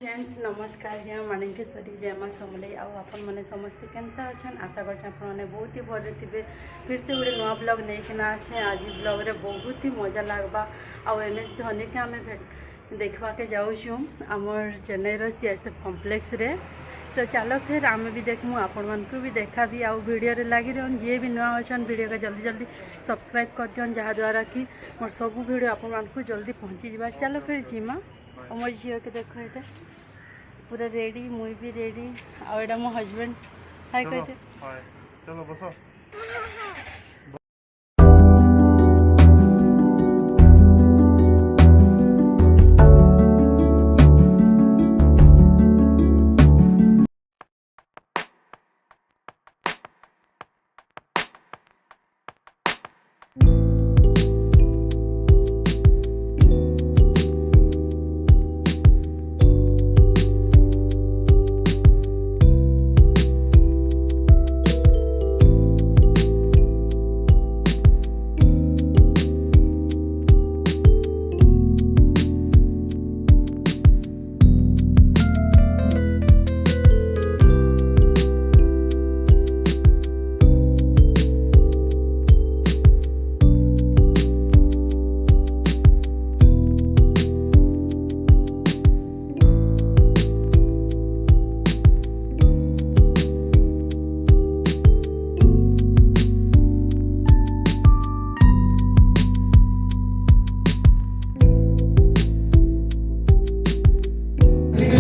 Friends नमस्कार जय माणिकेश्वरी जय माँ समले आपण मैंने समस्ते केनता अच्छन आशा कर बहुत ही भले थे। फिर से गोटे नुआ ब्लॉग नहीं आसे आज ब्लॉग रे बहुत ही मजा लगवा आउ एम एस धोनी के आम देखा के जाऊँ आमर चेन्नई सीएसएफ कॉम्प्लेक्स रे। तो चलो फिर आम भी देखूँ आपण मानक भी देखा भी आउ वीडियो रे लगी रहन जी भी नुआ अच्छन वीडियो के जल्दी जल्दी सब्सक्राइब कर दियन जहाँद्वारा कि मोर सब वीडियो आपण मानक जल्दी पहुँची जावा। चलो फिर जीमा मोर झील के देख ये पूरा रेडी मुई भी रेडी आउ मो हस्बैंड हाय कहते चलो बसो।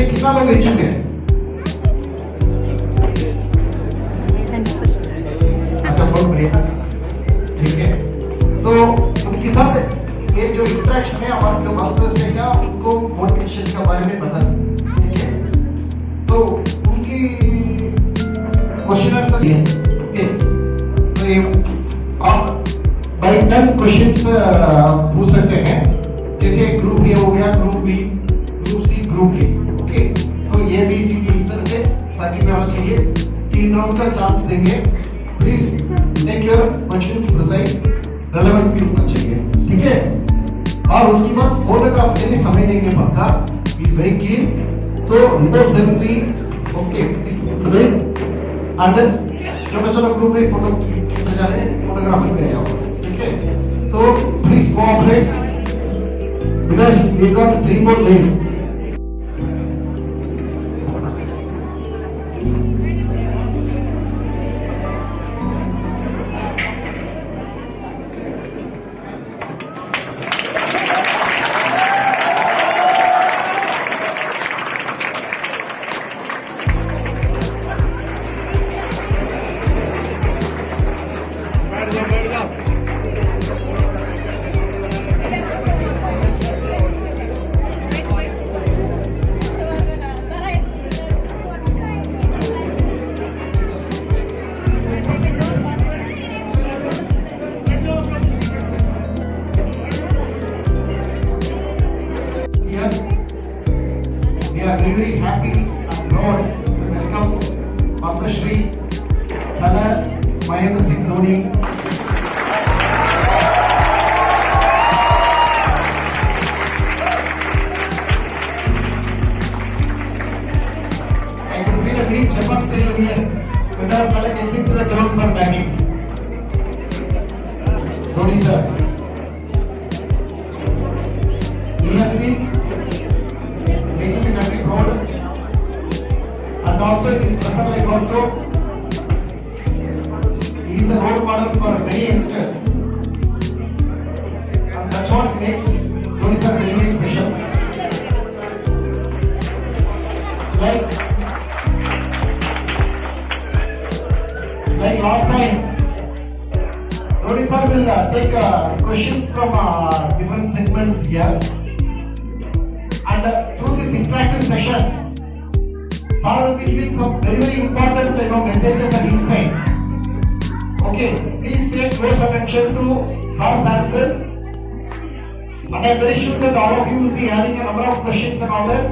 कितना लोग इच्छुक हैं? अच्छा बहुत बढ़िया, ठीक है। तो उनके साथ ये जो इंटरेक्शन है हमारे जो बांसर्स ने क्या उनको मोटिवेशन के बारे में बता, ठीक है। तो उनकी क्वेश्चन आंसर है, ओके। तो ये आप बाई 10 क्वेश्चंस पूछ सकते हैं, जैसे ग्रुप ए हो गया, group B, group C, group D. तो ये भी इसी की इस तरह से सर्किट में होना चाहिए। 3 राउंड का चांस देंगे। Please make your questions precise, relevant भी होना चाहिए, ठीक है। और उसके बाद फोटोग्राफ के लिए समय देंगे पक्का, इज वेरी क्लीन। तो नो सेल्फी, ओके। इस अंडर छोटा-छोटा ग्रुप में फोटो खींचे जा रहे हैं, फोटोग्राफर भी आया होगा, ठीक है। तो please cooperate because we got 3 more days। We are very happy and proud to welcome Padma Shri Thaler Mahendra Singh Dhoni. I could feel a green chappak still here without Thaler getting to the ground for batting. Dhoni sir, he has been making the country proud, and also in his personal life also he is a role model for many youngsters, and that's what makes Dhoni sir very, very special. Like last time, Dhoni sir will take questions from different segments here. And through this interactive session, Sir will be giving some very, very important messages and insights. Okay, please pay close attention to Sir's answers. And I'm very sure that all of you will be having a number of questions and all that.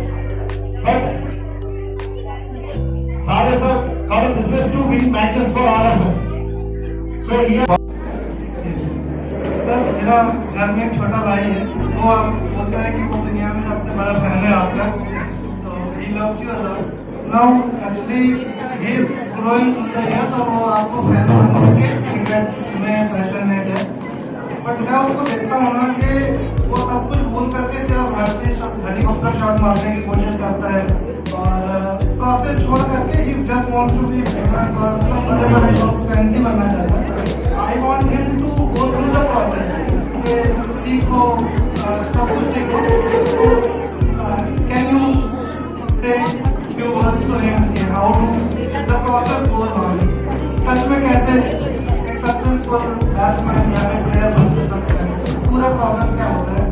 But Sir has got a business to win matches for all of us. So here. Sir मेरा घर में छोटा भाई है, वो बोलता है कि वो दुनिया में सबसे बड़ा फैन है आपका। तो loves you a lot. Now, actually, he is growing in the years और वो आपको फैशन के क्रिकेट में पैशनेट है. बट मैं उसको देखता हूँ ना कि वो सब कुछ भूल करके सिर्फ हेलीकॉप्टर शॉट मारने की कोशिश करता है और प्रोसेस छोड़ करके ही just wants to be famous और मतलब बड़े बड़े शॉट्स फैंसी बनना चाहता है. I want him to go through the process. सीखो, सब कुछ सीखो. Can you say few words to him कि how the process goes on. सच में कैसे एक सक्सेसफुल बैट्समैन या फिर प्लेयर बन सकता है, पूरा प्रोसेस क्या होता है,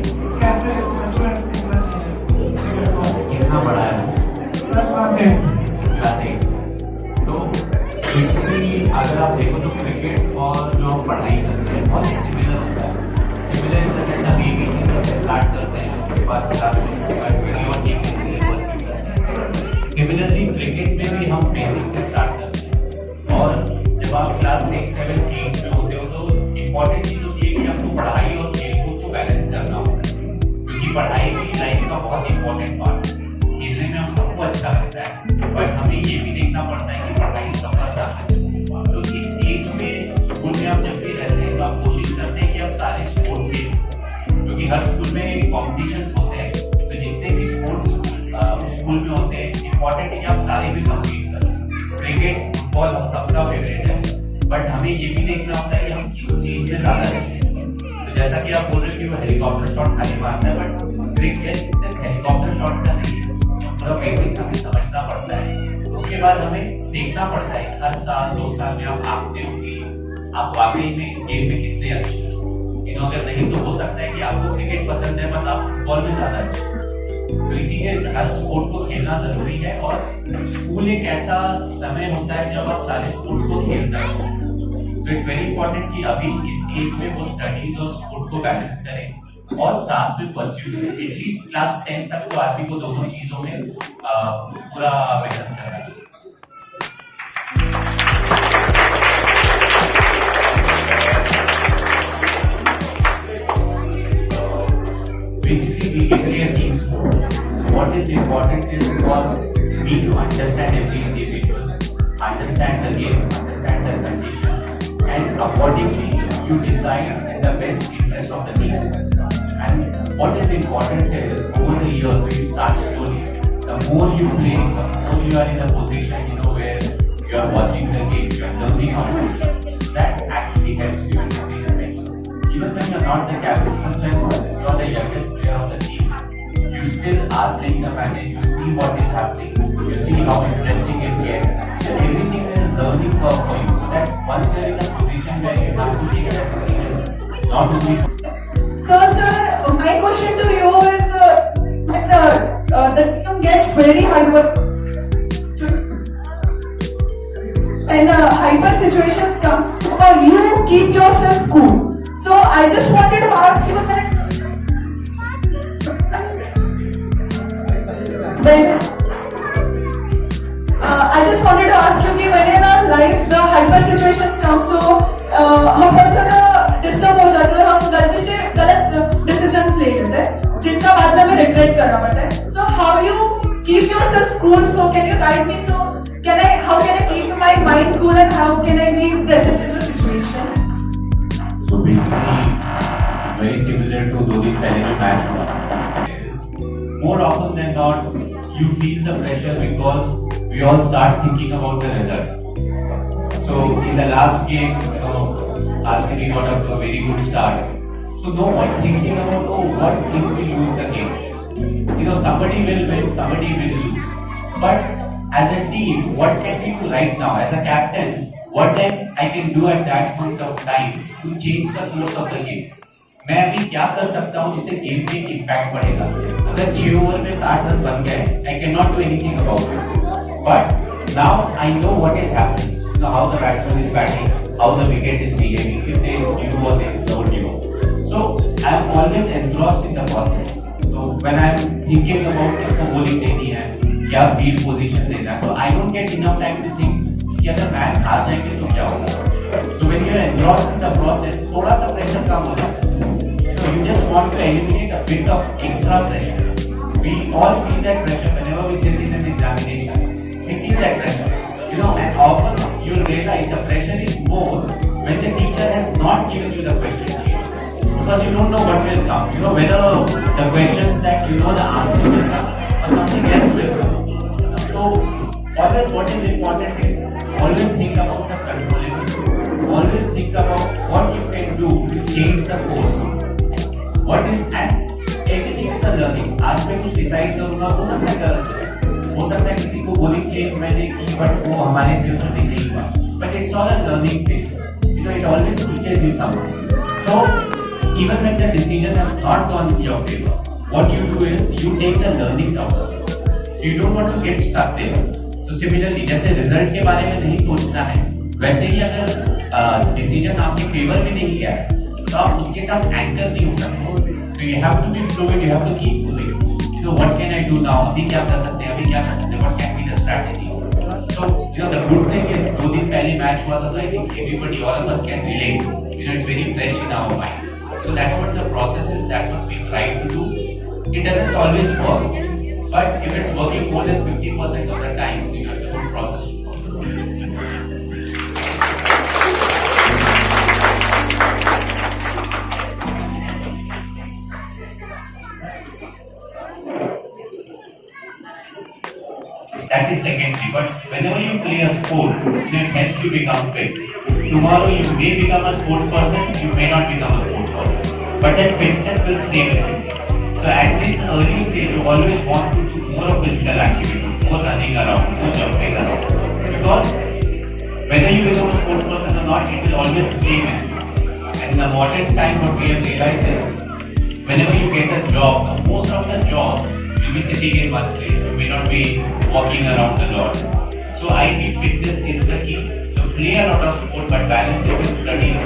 कैसे सच में सीखना चाहिए. कितना बड़ा है सर क्लास 8. तो बेसिकली अगर आप देखो तो क्रिकेट और जो हम पढ़ाई करते हैं बहुत ही सिमिलर होता है. सिमिलर इन द सेंस हम एक ही चीज़ से स्टार्ट करते हैं, उसके बाद क्लास के बाद फिर और एक परस्यू करते हैं. सिमिलरली क्रिकेट में भी हम बेसिक से स्टार्ट करते हैं और जब आप क्लास 6, 7, 8 में होते हो तो इम्पोर्टेंट चीज़ होती है कि आपको पढ़ाई और खेलकूद को बैलेंस करना होता है, क्योंकि पढ़ाई भी लाइफ का बहुत इंपॉर्टेंट पार्ट है. खेलने में हम सबको अच्छा लगता है बट हमें ये भी देखना पड़ता है कि पढ़ाई सफलता है. तो इस एज में स्कूल में आप जब भी रहते हैं तो आप कोशिश करते हैं कि आप सारे स्पोर्ट खेलें, क्योंकि हर स्कूल में कॉम्पिटिशन होते हैं. तो जितने भी स्पोर्ट्स स्कूल में होते हैं इम्पोर्टेंट है कि आप सारे भी कम्पीट करें. क्रिकेट, फुटबॉल हम सबका फेवरेट है बट हमें ये भी देखना होता है कि हम किस चीज़ में ज़्यादा अच्छे हैं. तो जैसा कि आप बोल रहे हो कि वो हेलीकॉप्टर शॉट खाली मारता है बट क्रिकेट सिर्फ हेलीकॉप्टर शॉट का नहीं है, मतलब बेसिक्स हमें समझना पड़ता है. उसके बाद हमें देखना पड़ता है कि हर साल 2 साल में आप आते हो कि आप वाकई में इस गेम में कितने अच्छे हैं. अगर नहीं तो हो सकता है कि आपको क्रिकेट पसंद है बस आप फुटबॉल में ज़्यादा अच्छे हैं. तो इसीलिए हर स्पोर्ट को खेलना जरूरी है और स्कूल एक ऐसा समय होता है जब आप सारे स्पोर्ट्स को खेल सकते हैं. तो इट्स वेरी इंपॉर्टेंट कि अभी इस एज में वो स्टडीज और स्पोर्ट को बैलेंस करें और साथ में परस्यू करें. एटलीस्ट क्लास 10 तक तो आदमी को दोनों चीजों में पूरा मेहनत करना चाहिए. Basically, we can play a team sport. What is important is for me to understand every individual, understand the game, understand the condition, and accordingly you decide in the best interest of the team. And what is important is over the years when you start slowly, the more you play, the more you are in a position, where you are watching the game, you are learning how to play. That actually helps you in decision making. Even when you are not the captain, when you are the youngest player of the team, you still are playing the match and you see what is happening, you see how interesting it gets, and everything is a learning curve for you. So that once you are in a position where you have to take that decision, not only. So, sir, my question to you is when the team gets very hyper, when hyper situations come, you keep yourself cool. So, I just wanted to ask you I just wanted to ask you कि when in our life the hyper situations come, so हम बहुत ज़्यादा disturb हो जाते हैं और हम गलती से गलत डिसीजंस ले लेते हैं जिनका बाद में हमें रिग्रेट करना पड़ता है. So how you keep yourself cool? So can you guide me? So how can I keep my mind cool and how can I be present in the situation? So basically, very similar to दो दिन पहले जो match हुआ. More often than not, you feel the pressure because we all start thinking about the result. So in the last game, RCB got up to a very good start. So no one thinking about what if we lose the game. Somebody will win, somebody will lose. But as a team, what can we do right now? As a captain, what I can do at that point of time to change the course of the game? मैं अभी क्या कर सकता हूँ जिससे game पे impact पड़ेगा. अगर 6 ओवर में 60 रन बन गए, I cannot do anything about it. But now I know what is happening. How the batsman is batting, how the wicket is behaving, if there is new or there is no new. So I am always engrossed in the process. So when I am thinking about किसको bowling देनी है या field position देना है, so I don't get enough time to think कि अगर match हार जाएंगे तो क्या होगा. So when you are engrossed in the process, थोड़ा सा pressure कम हो जाता है. So you just want to eliminate a bit of extra pressure. We all feel that pressure whenever we sit in an exam right, the pressure is more when the teacher has not given you the question sheet. Because you don't know what will come. You know whether the questions that you know the answer will come or something else will come. So always what is important is always think about the controllable. Always think about what you can do to change the course. What is and everything is a learning. आज मैं कुछ decide करूँगा हो सकता है गलत हो सकता है किसी को बोलिंग चेंज मैंने की बट वो हमारे फ्यूचर में नहीं हुआ. But it's all a learning phase. You know it always teaches you something. So even when the decision has not gone in your favor, what you do is you take the learning out of it. So you don't want to get stuck there. So similarly, जैसे result के बारे में नहीं सोचना है, वैसे ही अगर decision आपके फेवर में नहीं गया है, तो आप उसके साथ एंकर नहीं हो सकते. So you have to be fluid, you have to keep moving. You know what can I do now? अभी क्या कर सकते हैं? अभी क्या कर सकते हैं? What can be the strategy? So you know the good thing is 2 दिन पहले मैच हुआ था तो I think everybody, all of us can relate. You know it's very fresh in our mind. So that's what the process is. That's what we try to do. It doesn't always work, but if it's working more than 50% of the time, you know it's a good process to follow. That is secondary, but whenever you play a sport, it helps you become fit. Tomorrow you may become a sport person, you may not become a sport person, but that fitness will stay with you. So at this early stage, you always want to do more of physical activity, more running around, more jumping around, because whether you become a sports person or not, it will always stay with you. And in the modern time, what we have realized is, whenever you get a job, most of the job you'll be sitting in one place. You may not be walking around a lot. So I think fitness is the key. So play a lot of sport, but balance it with studies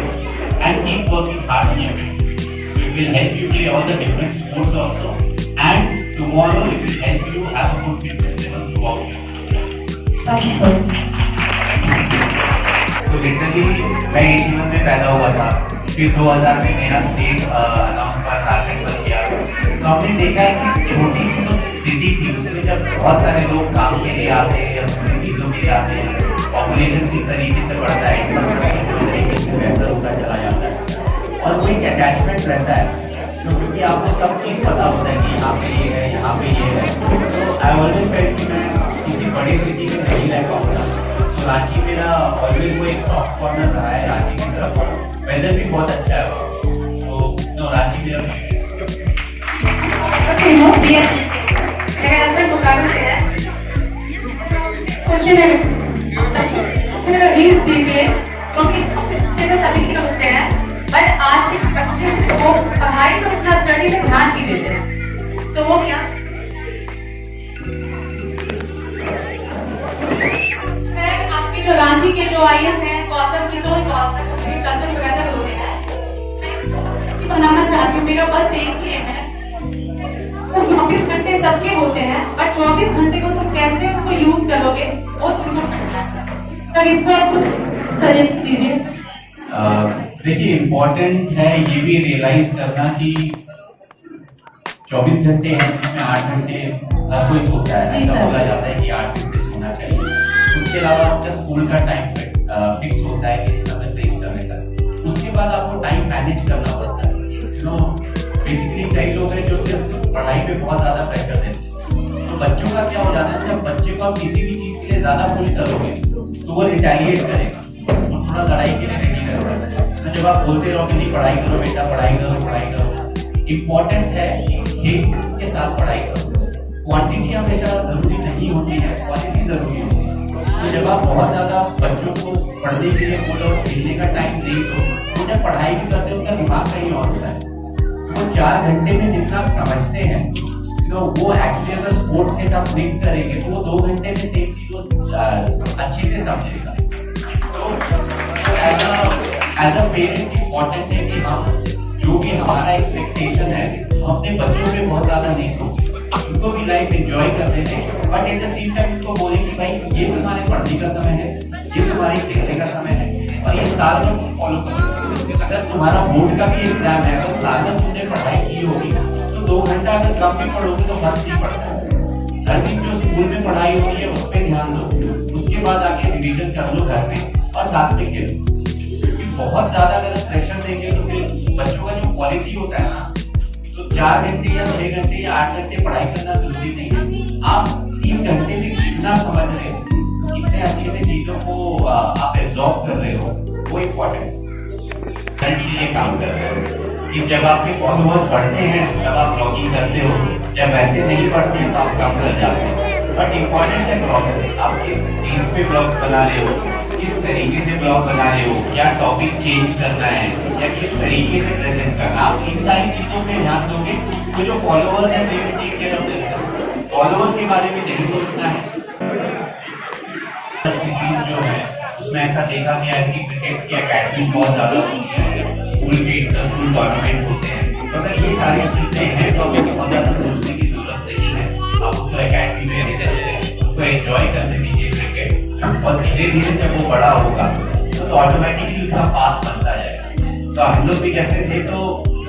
and keep working hard in your fitness. It will help you play all the different sports also, and tomorrow it will help you have a good fitness level throughout your life. Thank you, sir. तो literally मैं 81 में पैदा हुआ था, फिर 2000 में मेरा state announce पर टारगेट बन गया. तो हमने देखा है कि छोटी सी जो स्थिति थी उसमें जब बहुत सारे लोग काम के लिए आते हैं या दूसरी चीज़ों के लिए आते हैं, पॉपुलेशन किस तरीके से बढ़ता है, इंफ्रास्ट्रक्चर बेहतर होता चला जाता है और वो एक अटैचमेंट रहता है क्योंकि आपको सब चीज़ पता होता है कि यहाँ पे ये है, यहाँ पे ये है. तो आई ऑलवेज फेल्ट कि मैं किसी बड़ी सिटी में नहीं रह पाऊँगा. तो रांची मेरा ऑलवेज वो एक सॉफ्ट कॉर्नर रहा है. रांची की तरफ वेदर भी बहुत अच्छा है, तो रांची मेरा मेरे हस्बैंड बोकारो से है. क्वेश्चन है रील्स दीजिए क्योंकि सभी के होते हैं, बट आज के बच्चे वो पढ़ाई में उतना स्टडी में ध्यान नहीं देते हैं. तो वो क्या आपके जो रांची के जो आईएएस हैं, कौशल की तो कौशल वगैरह होते हैं, बनाना चाहती हूँ. मेरा बस एक ही है, 24 घंटे सबके होते हैं, बट 24 घंटे को तुम कैसे उसको यूज करोगे वो तुमको पता है. सर इस पर कुछ सजेस्ट कीजिए. देखिए इम्पोर्टेंट है ये भी रियलाइज करना कि 24 घंटे हैं जिसमें 8 घंटे हर कोई सोता है. ऐसा बोला जाता है कि 8 घंटे सोना चाहिए. उसके अलावा आपका स्कूल का टाइम फिक्स होता है कि इस समय से इस समय तक. उसके बाद आपको टाइम मैनेज करना पड़ता है. यू नो बेसिकली कई लोग हैं जो सिर्फ पढ़ाई पे बहुत ज्यादा प्रेशर देते हैं. तो बच्चों का क्या हो जाता है, जब बच्चे को आप किसी भी चीज के लिए ज्यादा पुश करोगे तो वो रिटेलिएट करेगा, वो थोड़ा लड़ाई के लिए रेडी रहेगा. तो जब आप बोलते रहोगे नहीं पढ़ाई करो बेटा, पढ़ाई करो पढ़ाई करो, इम्पोर्टेंट है खेल के साथ पढ़ाई करो. क्वांटिटी हमेशा जरूरी नहीं होती है, क्वालिटी जरूरी होती है. तो जब आप बहुत ज्यादा बच्चों को पढ़ने के लिए बोलो, खेलने का टाइम दे दो, तो जब पढ़ाई भी करते हैं उनका दिमाग कहीं और होता है. वो 4 घंटे में जितना समझते हैं तो वो एक्चुअली अगर स्पोर्ट्स के साथ मिक्स करेंगे तो वो 2 घंटे में सेम चीज को अच्छे से समझेगा. तो एज अ पेरेंट इम्पोर्टेंट है कि हम जो भी हमारा एक्सपेक्टेशन है हम अपने बच्चों पे बहुत ज्यादा नहीं सोचें. उनको भी लाइफ एंजॉय करते थे, but at the same time उनको बोले कि भाई ये तुम्हारे पढ़ने का समय है, ये तुम्हारे खेलने का समय है और ये साल भर तुम फॉलो करो. अगर तुम्हारा बोर्ड का भी एग्जाम है, अगर साल भर तुमने पढ़ाई की होगी तो 2 घंटा अगर कम भी पढ़ोगे तो मत ही पढ़ता है. हर दिन जो स्कूल में पढ़ाई होती है उस पर ध्यान दो, उसके बाद आके रिवीजन कर लो घर में. और साथ में खेलो, क्योंकि बहुत ज्यादा अगर प्रेशर देंगे तो फिर बच्चों का जो क्वालिटी होता है ना, तो 4 घंटे या 6 घंटे या 8 घंटे पढ़ाई करना जरूरी नहीं है। आप 3 घंटे में कितना समझ रहे हो, कितने अच्छे से चीजों को आप एब्जॉर्ब कर रहे हो, वो इम्पोर्टेंट ये काम कर रहे हो। कि जब आपके फॉलोअर्स बढ़ते हैं तब आप ब्लॉगिंग करते हो, जब वैसे नहीं बढ़ते हैं तो आप कम कर जाते हो। बट इम्पोर्टेंट है प्रोसेस, आप किस चीज पे ब्लॉग बना रहे हो, किस तरीके से ब्लॉग बना रहे हो, क्या टॉपिक चेंज करना है या किस तरीके से प्रेजेंट करना, आप इन सारी चीजों पे ध्यान दोगे तो जो फॉलोअर्स है they will take care of them. Followers के बारे में नहीं सोचना है। जो है उसमें ऐसा देखा गया है कि क्रिकेट की अकेडमी बहुत ज्यादा होती है, स्कूल के इंटर स्कूल टूर्नामेंट होते हैं। तो अगर ये सारी चीजें हैं तो हमें बहुत ज्यादा सोचने की जरूरत नहीं है। आप उसको अकेडमी में रहते हैं, उसको एंजॉय करने दीजिए क्रिकेट, और धीरे धीरे जब वो बड़ा होगा तो ऑटोमेटिकली उसका पाथ बनता जाएगा। तो हम लोग भी जैसे थे तो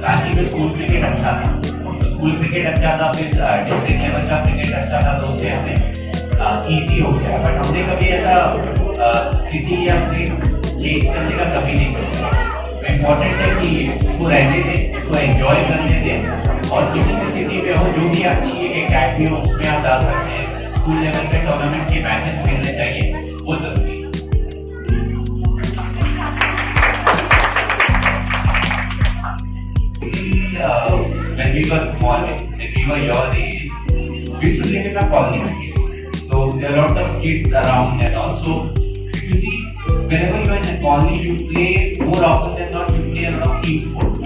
रांची में स्कूल क्रिकेट अच्छा था, स्कूल क्रिकेट अच्छा था, फिर डिस्ट्रिक्ट लेवल का क्रिकेट अच्छा था, तो उससे हमें इजी हो गया। बट हमने कभी ऐसा सिटी या स्टेट चेंज करने का कभी नहीं सोचा। इम्पोर्टेंट है कि उसको रहने दें, उसको एंजॉय करने दें, और किसी भी सिटी में हो जो भी अच्छी एक अकेडमी हो उसमें आप डाल सकते हैं। स्कूल लेवल के टूर्नामेंट के मैचेस खेलने चाहिए, वो जरूरी है। When we were small, when we were your age, we used to live in a colony. So there are lots of kids around, and also if you see, whenever you are in a colony, you play more often than not. You play a lot of team sports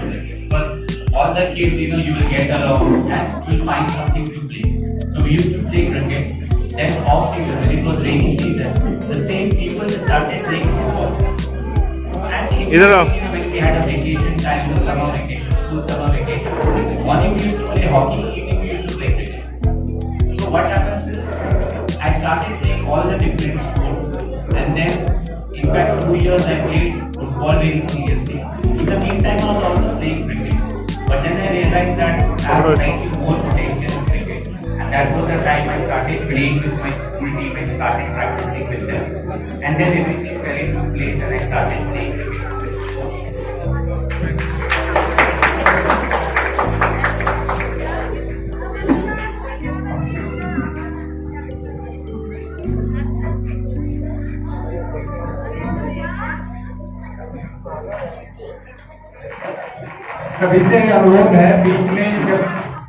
because all the kids, you will get along and you find something to play. So we used to play cricket. Then off season, when it was rainy season, the same people started playing football. And when we had a vacation time, the summer vacation, school summer vacation, morning we used to play hockey, evening we used to play cricket. So what happens is, I started playing all the different sports, and then in fact 2 years I played football very seriously. In the meantime I was also playing cricket, but then I realized that I was slightly more potential in cricket, and that was the time I started playing with my school team and started practicing with them, and then everything fell into place and I started playing cricket. सभी से अनुरोध है, बीच में जब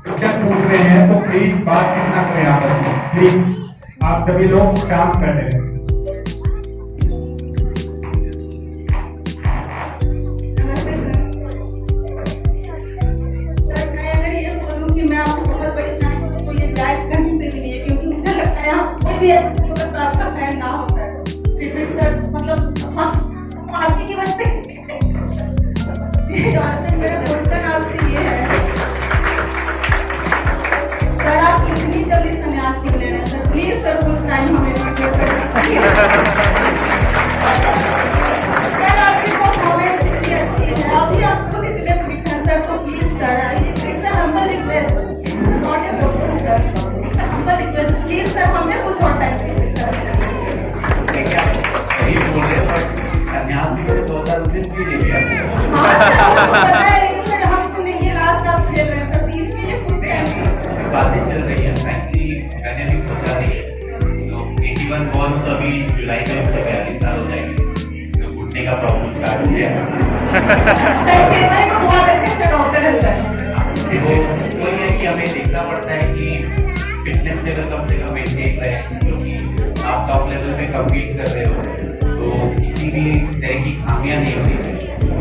question पूछ रहे हैं तो प्लीज बातचीत ना करें आपस में, प्लीज आप सभी लोग शांत कर रहे हैं। आपका फैन ना होता है, फिर भी सर मतलब आपकी की वजह से मेरा क्वेश्चन आपसे ये है, सर आप कितनी जल्दी संन्यास क्यों ले रहे हैं सर? प्लीज सर कुछ टाइम हमें सर, आपकी परफॉर्मेंस इतनी अच्छी है, अभी आप खुद इतने फिट हैं सर, तो please sir it's a humble request, not a question sir, it's a humble request, please sir हमें कुछ और टाइम दीजिए सर। संन्यास भी तो 2019 भी ले लिया। बातें चल रही है, फ्रैंकली मैंने भी सोचा नहीं, तो 81 बॉर्न तो अभी जुलाई में मुझे 42 साल हो जाएंगे, तो घुटने का प्रॉब्लम स्टार्ट हो गया। तो ये है कि हमें देखना पड़ता है कि फिटनेस लेवल कम से कम मेंटेन रहे, क्योंकि आप टॉप लेवल पे कम्पीट कर रहे हो तो किसी भी तरह की खामियां नहीं होनी।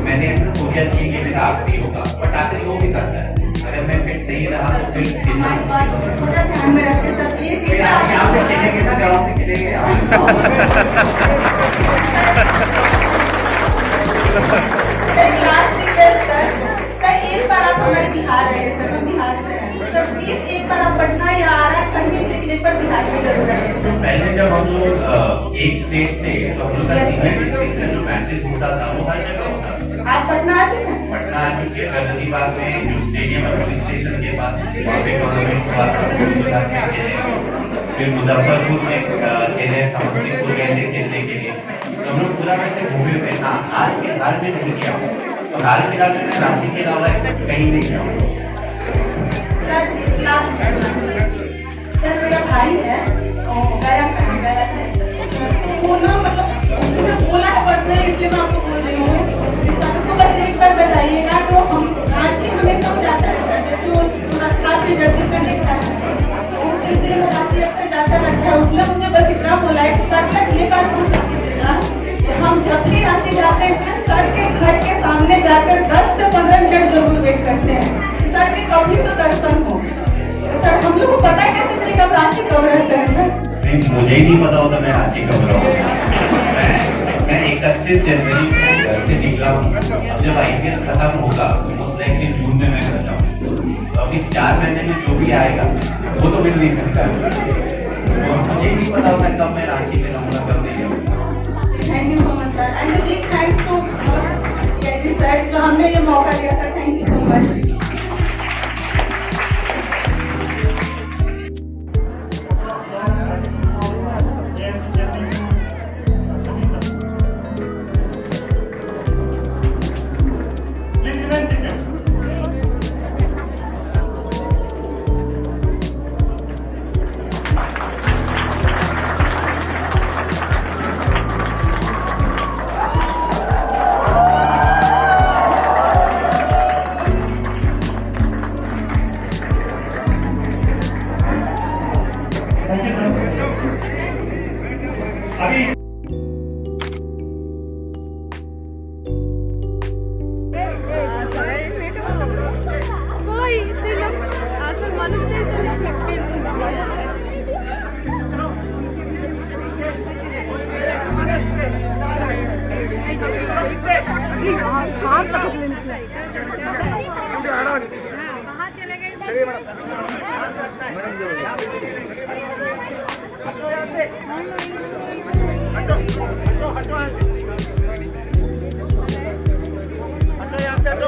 मैंने ऐसा सोचा नहीं कि मेरा आखिरी होगा, बट आखिरी हो भी सकता है। अगर मैं फिट नहीं रहा तो फिर आप यहाँ से खेलेंगे ना, गाँव से खेलेंगे एक बार आप हमारे बिहार आए सर, हम बिहार से हैं सर, प्लीज एक बार आप पटना या आ रहा है कहीं से पर बिहार में जरूर आए। पहले जब हम लोग एक स्टेट थे तो हम लोग का सीनियर डिस्ट्रिक्ट का जो मैचेस होता था वो हर जगह होता था। आप पटना आ चुके हैं? पटना आ चुके हैं, प्रगति बाग में जो स्टेडियम है पुलिस स्टेशन के पास, वहाँ पे टूर्नामेंट हुआ था। फिर मुजफ्फरपुर में खेले, समस्तीपुर गए थे खेलने के लिए, तो हम लोग पूरा वैसे घूमे हुए। हाँ, हाल फिलहाल में नहीं गया हूँ, तो हाल फिलहाल में मैं रांची के अलावा कहीं नहीं गया हूँ। सर मेरा भाई है गया है, वो ना मतलब मुझे बोला है पढ़ने, इसलिए मैं आपको बोल रही हूँ। सबको बस एक बार बताइएगा, तो हम रांची हमेशा जाता रहता है, जैसे वो खास से जल्दी पे देखता है, तो उस सिलसिले में रांची अक्सर जाता रहता है। उसने मुझे बस इतना बोला है कि सर तक ये बात पूछ दीजिएगा कि हम जब भी रांची जाते हैं सर के घर के सामने जाकर 10 से 15 मिनट जरूर वेट करते हैं, सर के कभी तो दर्शन हो। सर हम लोग को पता है कैसे तरीके का रांची कब रहते हैं सर? नहीं, मुझे ही नहीं पता होता मैं रांची कब रहूँगा। मैं 31 जनवरी को घर से निकला हूँ। अब जब IPL खत्म होगा मोस्ट लाइकली जून में मैं घर जाऊँगा, तो अब इस 4 महीने में जो भी आएगा वो तो मिल नहीं सकता। तो मुझे ही नहीं पता होता कब मैं रांची में रहूँगा कब नहीं रहूँगा। Thank you so much sir, and big thanks to sir जो हमने ये मौका दिया था। Thank you so much.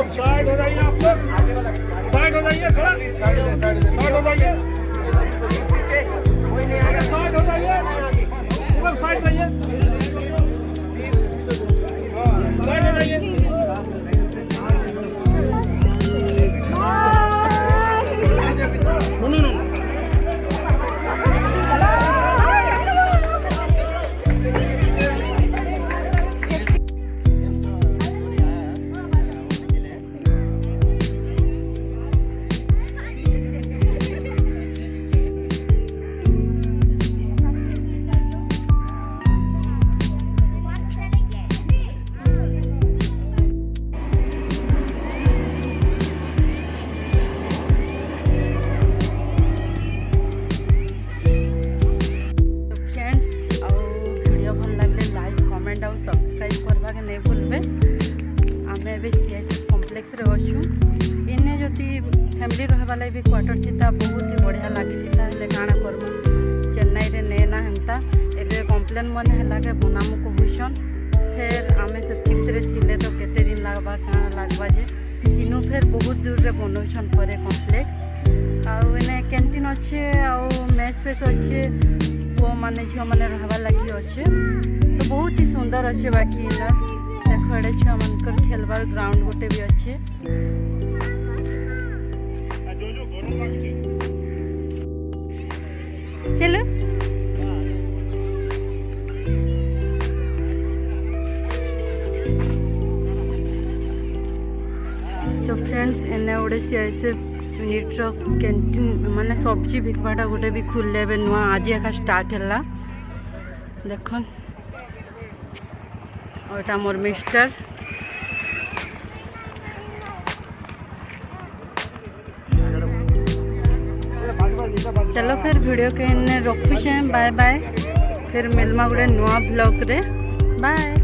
Side हो जाइए, आप लोग साइड हो जाइए, थोड़ा साइड हो जाइए, साइड हो जाइए, ऊपर साइड जाइए, साइड हो जाइए। सब्सक्राइब करवा के नहीं भूलबे। आमे भी CIC कॉम्प्लेक्स रे अच्छू। इन्ने जदि फैमिली रहबा लागी भी क्वार्टर थिता बहुत ही बढ़िया लागी थिता, हेले काଣା करमु चेन्नई रे ने ना हेंता एबे कम्प्लेन मन हैला के बनामु कहूछन। फिर आमे से भितरे थिले तो केते दिन लागबा काଣା लागबा जे इनु फिर बहुत दूर रे बनौछन परे कॉम्प्लेक्स। आउ एने कैंटीन अच्छे आउ मेस फेस अच्छे, वो माने झियो माने रहबा लागी अच्छे, तो बहुत ही सुंदर अच्छे। बाकी इधर देखो एडे छुआ मनकर खेलबार ग्राउंड गोटे भी अच्छे। चलो तो फ्रेंड्स एने ओडे CIC यूनिट्र कैंटीन माने सब्जी बिकवाटा गोटे भी खुलले बे नुआ आज एका स्टार्ट हैला। देखो ओटा मोर मिस्टर चलो फिर वीडियो के इन्ने रखुछे। बाय बाय, फिर मिलमा गोटे नुआ ब्लॉग रे। बाय।